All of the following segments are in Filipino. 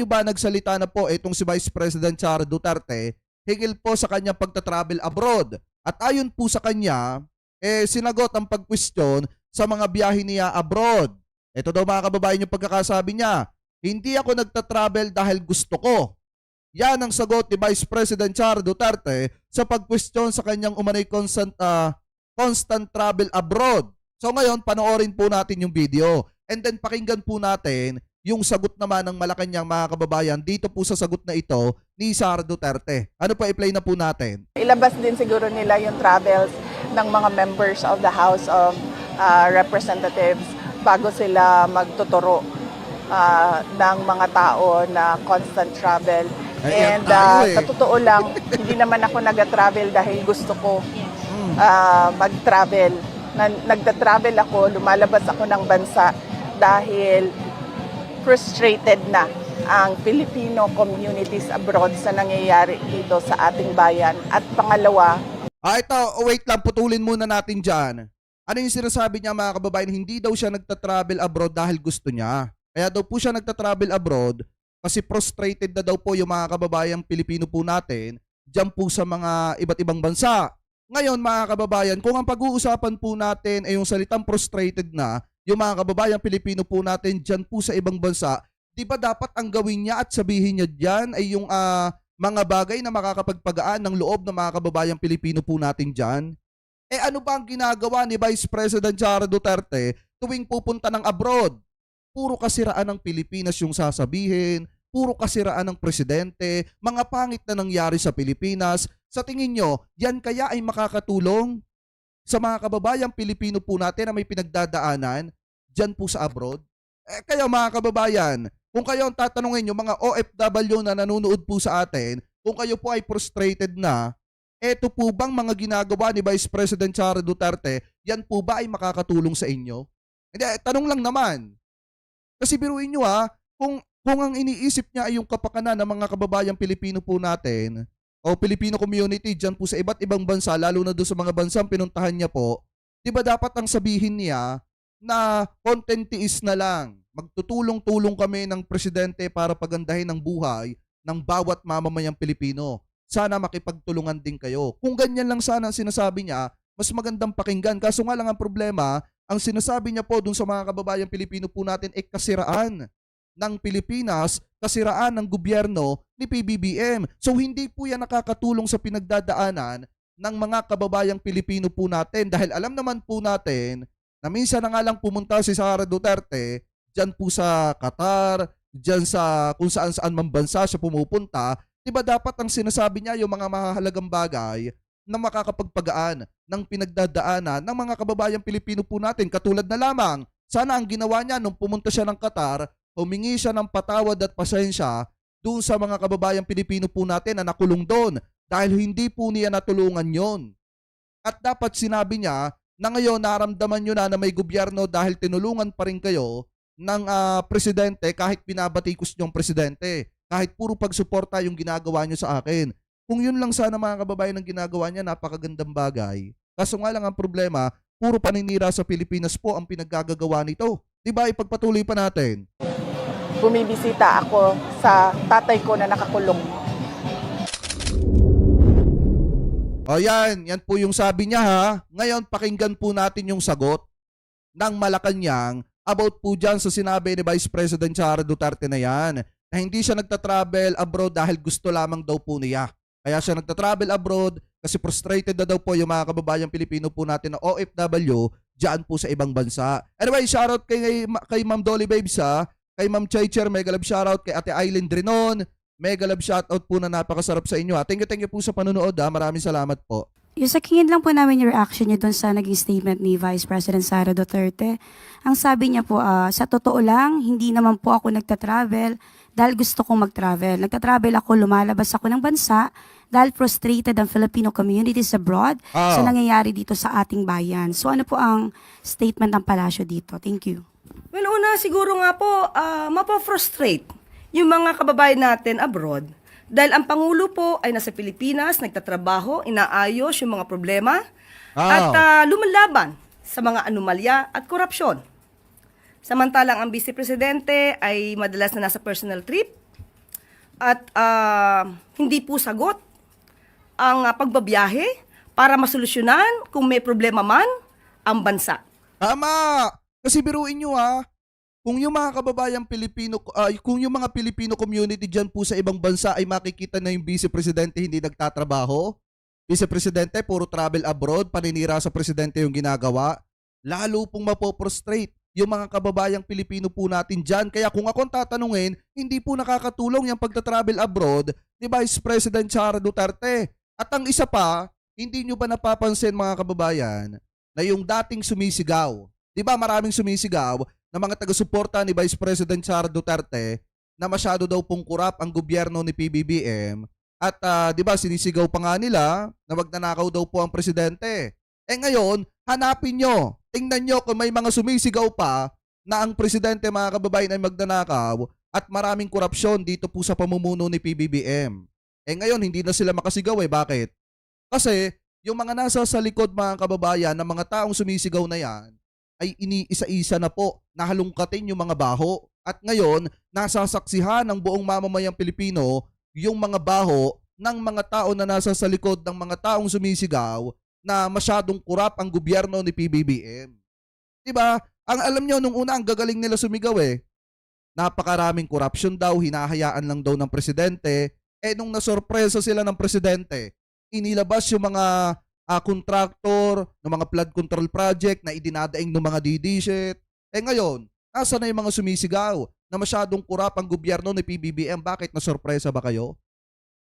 ba nagsalita na po itong si Vice President Sara Duterte hingil po sa kanyang pagta-travel abroad. At ayon po sa kanya, sinagot ang pag-question sa mga biyahe niya abroad. Ito daw mga kababayan yung pagkakasabi niya, hindi ako nagta-travel dahil gusto ko. Yan ang sagot ni Vice President Sara Duterte sa pag-question sa kanyang umanay constant travel abroad. So ngayon, panoorin po natin yung video. And then pakinggan po natin yung sagot naman ng Malacanang mga kababayan dito po sa sagot na ito ni Sara Duterte. Ano pa, i-play na po natin. Ilabas din siguro nila yung travels ng mga members of the House of Representatives bago sila magtuturo ng mga tao na constant travel. And sa totoo lang, hindi naman ako nag-travel dahil gusto ko mag-travel. Nagta-travel ako, lumalabas ako ng bansa dahil frustrated na ang Filipino communities abroad sa nangyayari dito sa ating bayan. At pangalawa, ito, wait lang, putulin muna natin dyan. Ano yung sinasabi niya mga kababayan? Hindi daw siya nagta-travel abroad dahil gusto niya. Kaya daw po siya nagta-travel abroad kasi frustrated na daw po yung mga kababayang Pilipino po natin dyan po sa mga iba't ibang bansa. Ngayon mga kababayan, kung ang pag-uusapan po natin ay yung salitang frustrated na, yung mga kababayang Pilipino po natin dyan po sa ibang bansa, di ba dapat ang gawin niya at sabihin niya dyan ay yung mga bagay na makakapagpagaan ng loob ng mga kababayang Pilipino po natin dyan? Ano ba ang ginagawa ni Vice President Sara Duterte tuwing pupunta ng abroad? Puro kasiraan ng Pilipinas yung sasabihin, puro kasiraan ng presidente, mga pangit na nangyari sa Pilipinas. Sa tingin nyo, yan kaya ay makakatulong sa mga kababayang Pilipino po natin na may pinagdadaanan dyan po sa abroad? Kayo mga kababayan, kung kayo ang tatanungin yung mga OFW na nanonood po sa atin, kung kayo po ay frustrated na, eto po bang mga ginagawa ni Vice President Sara Duterte, yan po ba ay makakatulong sa inyo? Hindi, tanong lang naman. Kasi biruin nyo kung ang iniisip niya ay yung kapakanan ng mga kababayang Pilipino po natin, o Filipino community dyan po sa iba't ibang bansa, lalo na doon sa mga bansang pinuntahan niya po, di ba dapat ang sabihin niya na kontentiis na lang, magtutulong-tulong kami ng presidente para pagandahin ang buhay ng bawat mamamayang Pilipino. Sana makipagtulungan din kayo. Kung ganyan lang sana ang sinasabi niya, mas magandang pakinggan. Kaso nga lang ang problema, ang sinasabi niya po dun sa mga kababayang Pilipino po natin ay kasiraan ng Pilipinas, kasiraan ng gobyerno ni PBBM. So hindi po yan nakakatulong sa pinagdadaanan ng mga kababayang Pilipino po natin dahil alam naman po natin na minsan na nga lang pumunta si Sara Duterte dyan po sa Qatar, dyan sa kung saan-saan man bansa siya pumupunta. Diba dapat ang sinasabi niya yung mga mahalagang bagay na makakapagpagaan ng pinagdadaanan ng mga kababayang Pilipino po natin. Katulad na lamang, sana ang ginawa niya nung pumunta siya ng Qatar, humingi siya ng patawad at pasensya doon sa mga kababayang Pilipino po natin na nakulong doon dahil hindi po niya natulungan yon. At dapat sinabi niya na ngayon naramdaman nyo na may gobyerno dahil tinulungan pa rin kayo ng presidente kahit binabatikos nyo ang presidente. Kahit puro pagsuporta yung ginagawa nyo sa akin. Kung yun lang sana mga kababayan ang ginagawa niya, napakagandang bagay. Kaso nga lang ang problema, puro paninira sa Pilipinas po ang pinaggagawa nito. Diba, ipagpatuloy pa natin. bumibisita ako sa tatay ko na nakakulong. O yan po yung sabi niya ha. Ngayon pakinggan po natin yung sagot ng Malacanang about po dyan sa sinabi ni Vice President Sara Duterte na yan. Na hindi siya nagta-travel abroad dahil gusto lamang daw po niya. Kaya siya nagta-travel abroad kasi frustrated na daw po yung mga kababayang Pilipino po natin na OFW dyan po sa ibang bansa. Anyway, shoutout kay Ma'am Dolly Babes ha. Kay Ma'am Chaycher, mega love shoutout. Kay Ate Aileen Drinon, mega love shoutout po na napakasarap sa inyo ha. Thank you po sa panonood ha. Maraming salamat po. Yung sakingin lang po namin yung reaction niyo dun sa naging statement ni Vice President Sara Duterte. Ang sabi niya po, sa totoo lang, hindi naman po ako nagta-travel dahil gusto kong mag-travel. Nagta-travel ako, lumalabas ako ng bansa dahil frustrated ang Filipino communities abroad sa nangyayari dito sa ating bayan. So ano po ang statement ng palasyo dito? Thank you. Well, una siguro nga po, mapofrustrate yung mga kababayan natin abroad. Dahil ang Pangulo po ay nasa Pilipinas, nagtatrabaho, inaayos yung mga problema, at lumalaban sa mga anomalya at korupsyon. Samantalang ang Vice Presidente ay madalas na nasa personal trip, at hindi po sagot ang pagbabiyahe para masolusyonan kung may problema man ang bansa. Tama! Kasi biruin nyo kung yung mga kababayang Pilipino, kung yung mga Filipino community dyan po sa ibang bansa ay makikita na yung Vice Presidente hindi nagtatrabaho, Vice Presidente puro travel abroad, paninira sa Presidente yung ginagawa, lalo pong mapoprostrate yung mga kababayang Pilipino po natin dyan. Kaya kung akong tatanungin, hindi po nakakatulong yung pagta-travel abroad ni Vice President Sara Duterte. At ang isa pa, hindi nyo ba napapansin mga kababayan na yung dating sumisigaw, di ba maraming sumisigaw na mga taga-suporta ni Vice President Sara Duterte na masyado daw pong kurap ang gobyerno ni PBBM at di ba sinisigaw pa nga nila na magnanakaw daw po ang presidente. Ngayon, hanapin nyo, tingnan nyo kung may mga sumisigaw pa na ang presidente mga kababayan ay magnanakaw at maraming korupsyon dito po sa pamumuno ni PBBM. Ngayon, hindi na sila makasigaw Bakit? Kasi yung mga nasa sa likod mga kababayan ng mga taong sumisigaw na yan ay iniisa-isa na po nahalungkatin yung mga baho. At ngayon, nasasaksihan ng buong mamamayang Pilipino yung mga baho ng mga tao na nasa sa likod ng mga taong sumisigaw na masyadong kurap ang gobyerno ni PBBM. Diba? Ang alam nyo, nung una, ang gagaling nila sumigaw Napakaraming korupsyon daw, hinahayaan lang daw ng presidente. Nung nasorpresa sila ng presidente, inilabas yung mga contractor ng mga flood control project na idinadaing ng mga DD-shit. Ngayon, nasa na yung mga sumisigaw na masyadong kurap ang gobyerno ni PBBM? Bakit? Nasorpresa ba kayo?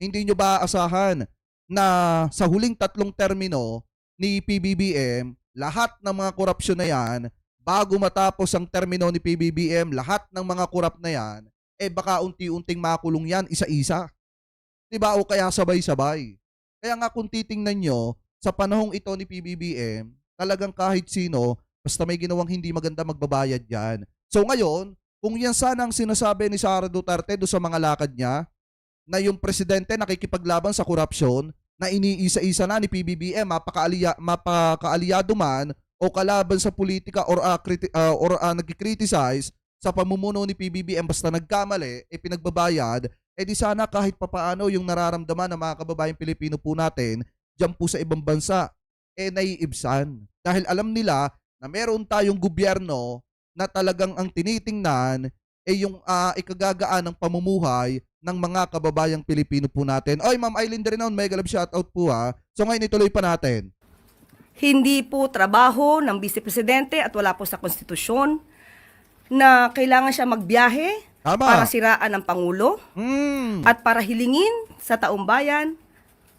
Hindi nyo ba asahan na sa huling 3 termino ni PBBM, lahat ng mga korupsyon na yan, bago matapos ang termino ni PBBM, lahat ng mga kurap na yan, baka unti-unting makulong yan isa-isa. Diba? O kaya sabay-sabay. Kaya nga kung titingnan nyo, sa panahong ito ni PBBM, talagang kahit sino, basta may ginawang hindi maganda magbabayad yan. So ngayon, kung yan sana ang sinasabi ni Sara Duterte do sa mga lakad niya, na yung presidente nakikipaglaban sa korupsyon, na iniisa-isa na ni PBBM, mapakaalyado man o kalaban sa politika or nagkikriticize sa pamumuno ni PBBM basta nagkamali, pinagbabayad, di sana kahit papaano yung nararamdaman ng mga kababayang Pilipino po natin dyan po sa ibang bansa, naiibsan. Dahil alam nila na meron tayong gobyerno na talagang ang tinitingnan yung ikagagaan ng pamumuhay ng mga kababayang Pilipino po natin. Oy, Ma'am Eileen Derinaon, mega love shoutout po So ngayon ituloy pa natin. Hindi po trabaho ng Vice Presidente at wala po sa konstitusyon na kailangan siya magbiyahe Tama. para siraan ang Pangulo at para hilingin sa taong bayan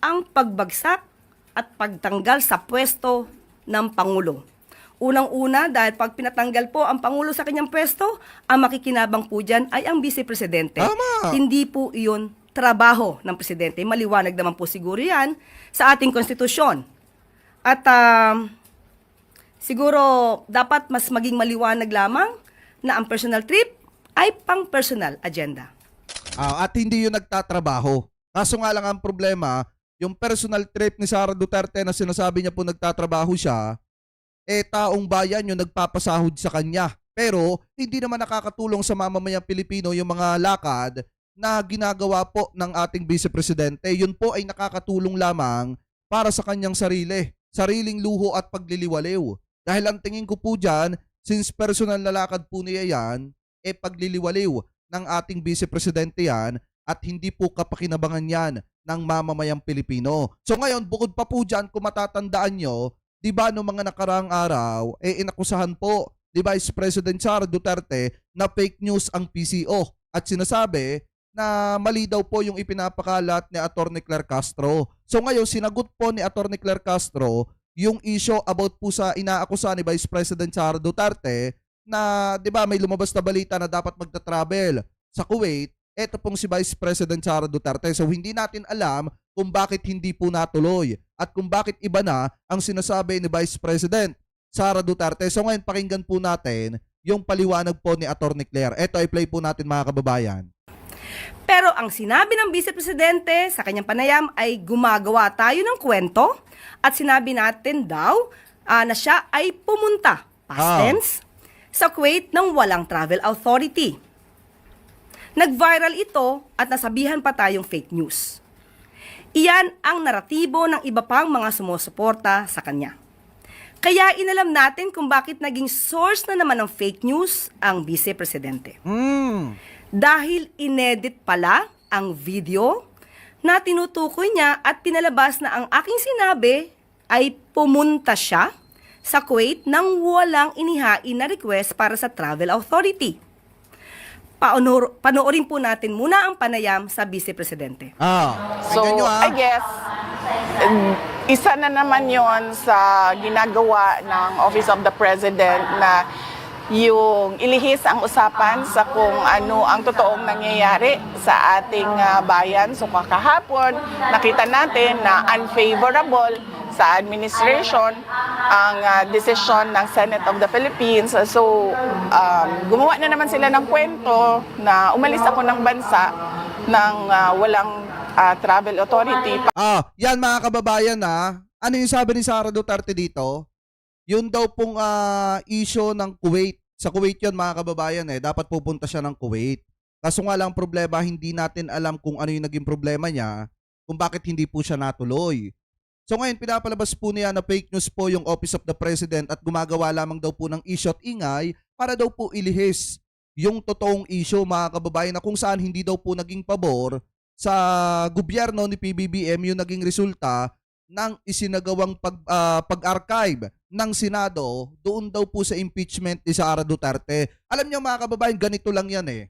ang pagbagsak at pagtanggal sa pwesto ng Pangulo. Unang-una, dahil pag pinatanggal po ang Pangulo sa kanyang pwesto, ang makikinabang po dyan ay ang Vice Presidente. Tama. Hindi po iyon trabaho ng Presidente. Maliwanag naman po siguro yan sa ating konstitusyon. At siguro dapat mas maging maliwanag lamang na ang personal trip ay pang-personal agenda. At hindi yun nagtatrabaho. Kaso nga lang ang problema, yung personal trip ni Sara Duterte na sinasabi niya po nagtatrabaho siya, taong bayan yung nagpapasahod sa kanya. Pero hindi naman nakakatulong sa mamamayang Pilipino yung mga lakad na ginagawa po ng ating Vice Presidente. Yun po ay nakakatulong lamang para sa kanyang sariling luho at pagliliwaliw. Dahil ang tingin ko po dyan, since personal na lakad po niya yan, pagliliwaliw ng ating Vice Presidente yan at hindi po kapakinabangan yan ng mamamayang Pilipino. So ngayon, bukod pa po dyan, kung matatandaan nyo, di ba noong mga nakaraang araw, inakusahan po ni Vice President Sara Duterte na fake news ang PCO at sinasabi na mali daw po yung ipinapakalat ni Atty. Claire Castro. So ngayon, sinagot po ni Atty. Claire Castro yung issue about po sa inaakusa ni Vice President Sara Duterte na, di ba, may lumabas na balita na dapat magta-travel sa Kuwait. Ito pong si Vice President Sara Duterte. So hindi natin alam kung bakit hindi po natuloy at kung bakit iba na ang sinasabi ni Vice President Sara Duterte. So ngayon pakinggan po natin yung paliwanag po ni Atty. Claire. Ito ay play po natin mga kababayan. Pero ang sinabi ng Vice Presidente sa kanyang panayam ay gumagawa tayo ng kwento at sinabi natin daw na siya ay pumunta, past tense, sa Kuwait ng walang travel authority. Nag-viral ito at nasabihan pa tayong fake news. Iyan ang naratibo ng iba pang mga sumusuporta sa kanya. Kaya inalam natin kung bakit naging source na naman ng fake news ang Vice Presidente. Dahil inedit pala ang video na tinutukoy niya at pinalabas na ang aking sinabi ay pumunta siya sa Kuwait nang walang inihain na request para sa Travel Authority. Panoorin po natin muna ang panayam sa Vice Presidente. So, tingnan nyo, I guess, isa na naman yon sa ginagawa ng Office of the President na yung ilihis ang usapan sa kung ano ang totoong nangyayari sa ating bayan. So, kakahapon, nakita natin na unfavorable sa administration ang desisyon ng Senate of the Philippines. So, gumawa na naman sila ng kwento na umalis ako ng bansa ng walang travel authority. Yan mga kababayan ano yung sabi ni Sara Duterte dito? Yun daw pong issue ng Kuwait. Sa Kuwait yun mga kababayan dapat pupunta siya ng Kuwait. Kaso nga lang problema, hindi natin alam kung ano yung naging problema niya, kung bakit hindi po siya natuloy. So ngayon, pinapalabas po niya na fake news po yung Office of the President at gumagawa lamang daw po ng issue at ingay para daw po ilihis yung totoong issue mga kababayan na kung saan hindi daw po naging pabor sa gobyerno ni PBBM yung naging resulta ng isinagawang pag-archive ng Senado doon daw po sa impeachment ni Sara Duterte. Alam niyo mga kababayan, ganito lang yan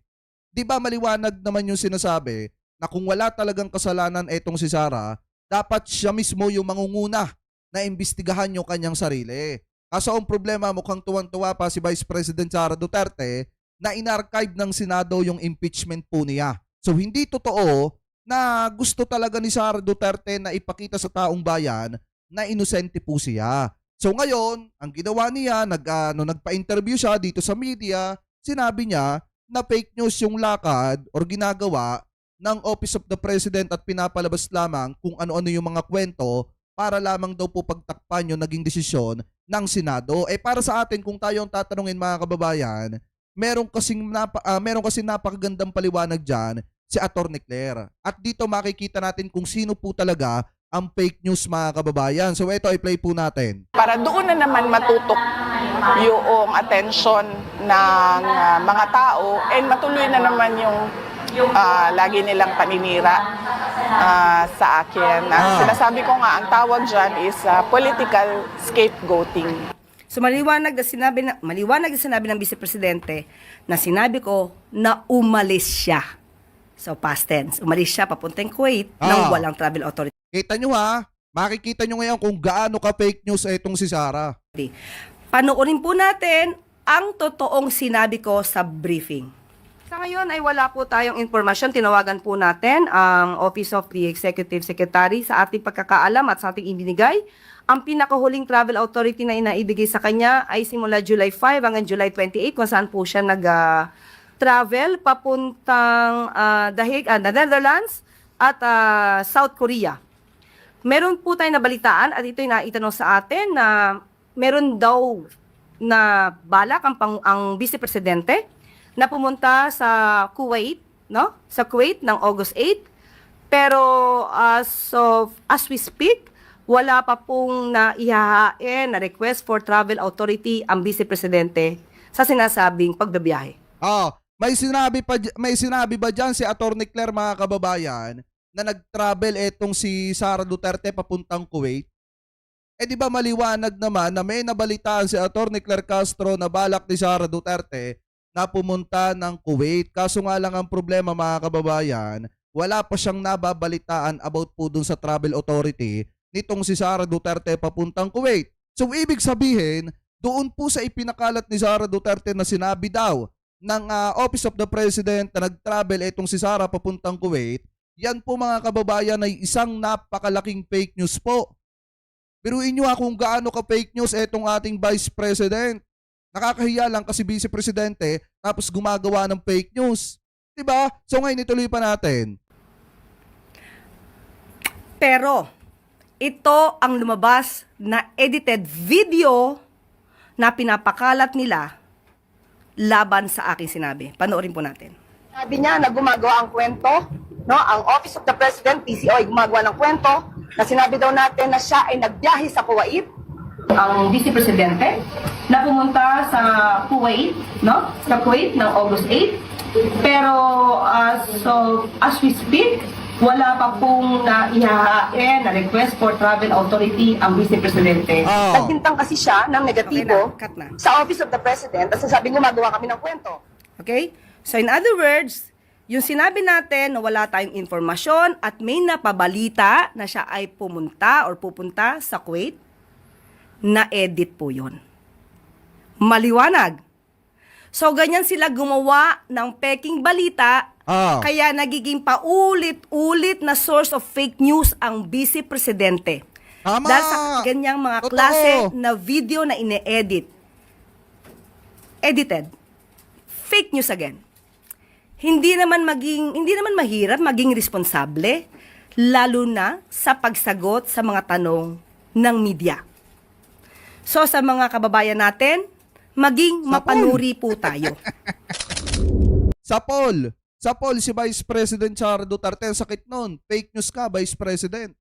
Di ba maliwanag naman yung sinasabi na kung wala talagang kasalanan etong si Sara, dapat siya mismo yung mangunguna na imbestigahan yung kanyang sarili. Kaso ang problema, mukhang tuwang-tuwa pa si Vice President Sara Duterte na inarchive ng Senado yung impeachment po niya. So hindi totoo na gusto talaga ni Sara Duterte na ipakita sa taong bayan na inosente po siya. So ngayon, ang ginawa niya, nagpa-interview siya dito sa media, sinabi niya na fake news yung lakad or ginagawa ng Office of the President at pinapalabas lamang kung ano-ano yung mga kwento para lamang daw po pagtakpan yung naging desisyon ng Senado. Para sa atin, kung tayo ang tatanungin mga kababayan, meron kasing napakagandang paliwanag dyan si Atty. Claire. At dito makikita natin kung sino po talaga ang fake news mga kababayan. So ito, i-play po natin. Para doon na naman matutok yung attention ng mga tao and matuloy na naman yung lagi nilang paninira sa akin. Sinasabi ko nga, ang tawag dyan is political scapegoating. So maliwanag na sinabi ng Vice Presidente na sinabi ko na umalis siya. So past tense, umalis siya papuntang Kuwait nang walang travel authority. Kita nyo makikita nyo ngayon kung gaano ka fake news itong si Sara. Panoorin po natin ang totoong sinabi ko sa briefing. Sa ngayon ay wala po tayong impormasyon. Tinawagan po natin ang Office of the Executive Secretary sa ating pagkakaalam at sa ating ibinigay. Ang pinakahuling travel authority na inaibigay sa kanya ay simula July 5 hanggang July 28 kung saan po siya nag-travel papuntang The Netherlands at South Korea. Meron po tayong nabalitaan at ito'y naitanong sa atin na meron daw na balak ang Vice Presidente na pumunta sa Kuwait, no? Sa Kuwait ng August 8. Pero as we speak, wala pa pong naihahain na request for travel authority ang Vice Presidente sa sinasabing pagbabiyahe. May sinabi ba dyan si Atty. Claire mga kababayan na nag-travel etong si Sara Duterte papuntang Kuwait? Di ba maliwanag naman na may nabalitaan si Atty. Claire Castro na balak ni Sara Duterte na pumunta ng Kuwait. Kaso nga lang ang problema mga kababayan, wala pa siyang nababalitaan about po dun sa travel authority nitong si Sara Duterte papuntang Kuwait. So ibig sabihin, doon po sa ipinakalat ni Sara Duterte na sinabi daw ng Office of the President na nag-travel itong si Sara papuntang Kuwait, yan po mga kababayan ay isang napakalaking fake news po. Biruin nyo kung gaano ka fake news itong ating Vice President. Nakakahiya lang kasi Vice Presidente tapos gumagawa ng fake news. Diba? So ngayon ituloy pa natin. Pero ito ang lumabas na edited video na pinapakalat nila laban sa aking sinabi. Panoorin po natin. Sabi niya na gumagawa ang kwento, no? Ang Office of the President, PCO, ay gumagawa ng kwento na sinabi daw natin na siya ay nagbiyahe sa Kuwait. Ang Vice Presidente na pumunta sa Kuwait, no? Sa Kuwait ng August 8. Pero as we speak, wala pa pong naihahain na request for travel authority ang Vice Presidente. Oh. Nagbintang kasi siya ng negatibo Okay na, cut na. sa Office of the President at sasabi gumagawa kami ng kwento. Okay? So in other words, yung sinabi natin na wala tayong informasyon at may napabalita na siya ay pumunta or pupunta sa Kuwait, na-edit po yun. Maliwanag. So ganyan sila gumawa ng peking balita, Ah. kaya nagiging paulit-ulit na source of fake news ang Vice Presidente. Tama. Dahil sa ganyang mga Totoo. klase na video na ine-edit. Edited. Fake news again. Hindi naman mahirap maging responsable, lalo na sa pagsagot sa mga tanong ng media. So sa mga kababayan natin, maging mapanuri po tayo. Sa Paul, si Vice President Sara Duterte, ang sakit nun. Fake news ka, Vice President.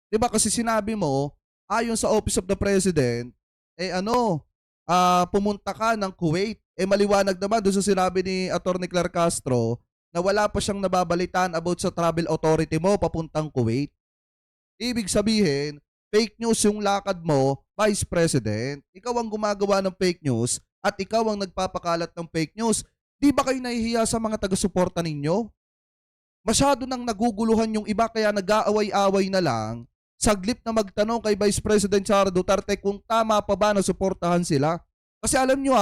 Diba kasi sinabi mo, ayon sa Office of the President, pumunta ka ng Kuwait. Maliwanag naman doon sa sinabi ni Atty. Claire Castro na wala pa siyang nababalitaan about sa travel authority mo papuntang Kuwait. Ibig sabihin, fake news yung lakad mo, Vice President. Ikaw ang gumagawa ng fake news at ikaw ang nagpapakalat ng fake news. Di ba kayo nahihiya sa mga taga-suporta ninyo? Masyado nang naguguluhan yung iba kaya nag-aaway-away na lang. Saglip na magtanong kay Vice President Sara Duterte kung tama pa ba na suportahan sila. Kasi alam nyo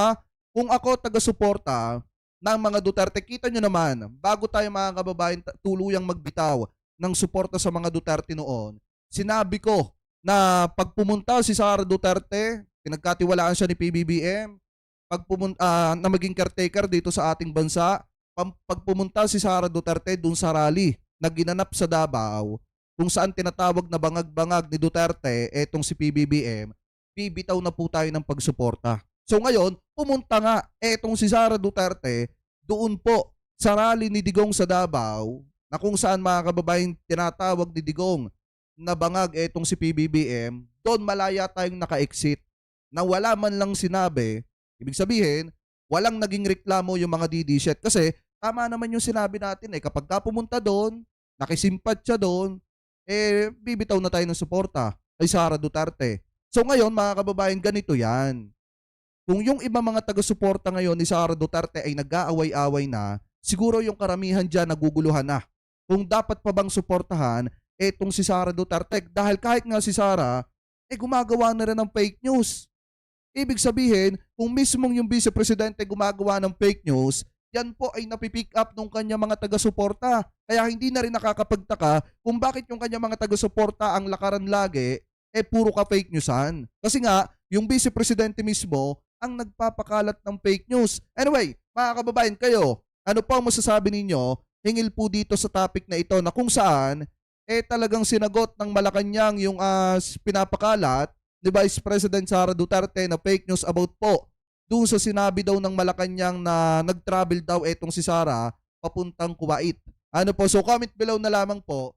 kung ako taga-suporta ng mga Duterte, kita nyo naman, bago tayo mga kababayan tuluyang magbitaw ng suporta sa mga Duterte noon, sinabi ko na pag pumunta si Sara Duterte, pinagkatiwalaan siya ni PBBM, na maging caretaker dito sa ating bansa, pag pumunta si Sara Duterte dun sa rally na ginanap sa Davao, kung saan tinatawag na bangag-bangag ni Duterte, etong si PBBM, bibitaw na po tayo ng pagsuporta. So ngayon, pumunta nga etong si Sara Duterte doon po sa rally ni Digong sa Davao, na kung saan mga kababayan tinatawag ni Digong na bangag etong si PBBM, doon malaya tayong naka-exit na wala man lang sinabi. Ibig sabihin, walang naging reklamo yung mga DDShet kasi tama naman yung sinabi natin kapag ka pumunta doon, nakisimpat siya doon, bibitaw na tayo ng suporta kay Sara Duterte. So ngayon mga kababayan, ganito yan. Kung yung iba mga taga-suporta ngayon ni Sara Duterte ay nag-aaway-away na, siguro yung karamihan dyan naguguluhan na. Kung dapat pa bang suportahan etong si Sara Duterte dahil kahit nga si Sara, gumagawa na rin ng fake news. Ibig sabihin, kung mismong yung Vice Presidente gumagawa ng fake news, yan po ay napipick up ng kanya mga taga-suporta. Kaya hindi na rin nakakapagtaka kung bakit yung kanya mga taga-suporta ang lakaran lagi, puro ka fake newsan. Kasi nga, yung Vice Presidente mismo ang nagpapakalat ng fake news. Anyway, mga kababayan, kayo, ano po ang masasabi ninyo hingil po dito sa topic na ito na kung saan talagang sinagot ng Malacanang yung pinapakalat ni Vice President Sara Duterte na fake news about po doon sa sinabi daw ng Malacanang na nag-travel daw etong si Sara papuntang Kuwait. Ano po? So comment below na lamang po